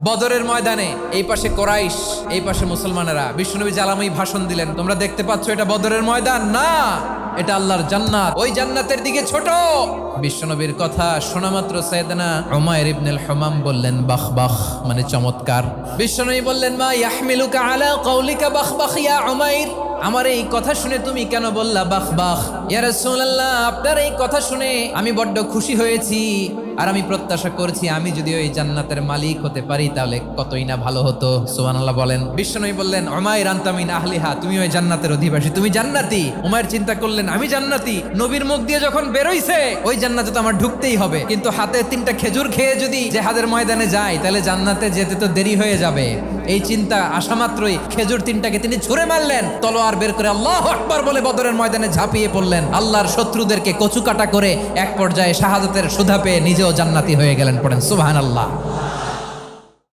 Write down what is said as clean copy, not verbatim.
বদরের ময়দানে এই পাশে কোরাইশ, এই পাশে মুসলমানেরা। বিশ্বনবী জালাময়ী ভাষণ দিলেন, তোমরা দেখতে পাচ্ছ এটা বদরের ময়দান না, এটা আল্লাহর জান্নাত, ওই জান্নাতের দিকে ছোট। বিশ্বনবীর কথা শোনা মাত্র সাইয়েদনা উমাইর ইবনুল হুমাম বললেন বাখ বাখ, মানে চমৎকার। বিশ্বনবী বললেন মা ইয়াহমিলুকা আলা কওলিকা বাখ বাখ ইয়া উমাইর, আমার এই কথা শুনে তুমি কেন বললা বাখ বাখ? ইয়া রাসূলুল্লাহ, আপনার এই কথা শুনে আমি বড্ড খুশি হয়েছি, আর আমি প্রত্যাশা করছি আমি যদি ওই জান্নাতের মালিক হতে পারি তাহলে কতই না ভালো হতো। সুবহানাল্লাহ বলেন। বিশ্বনবী বললেন উমাইর আনতা মিন আহলিহা, তুমি ওই জান্নাতের অধিবাসী, তুমি জান্নাতি। উমাইর চিন্তা করলেন আমি জান্নাতি, নবীর মুখ দিয়ে যখন বেরোইছে ওই জান্নাতে তো আমার ঢুকতেই হবে, কিন্তু হাতে 3টা খেজুর খেয়ে যদি জেহাদের ময়দানে যাই তাহলে জান্নাতে যেতে তো দেরি হয়ে যাবে। এই চিন্তা আসা মাত্রই খেজুর 3টাকে তিনি ছুঁড়ে মারলেন, তলোয়ার বের করে আল্লাহু আকবার বলে বদরের ময়দানে ঝাঁপিয়ে পড়লেন। আল্লাহর শত্রুদেরকে কচুকাটা করে এক পর্যায়ে শাহাদাতের সুধা পেয়ে নিজেও জান্নাতি হয়ে গেলেন। পড়েন সুবহানাল্লাহ।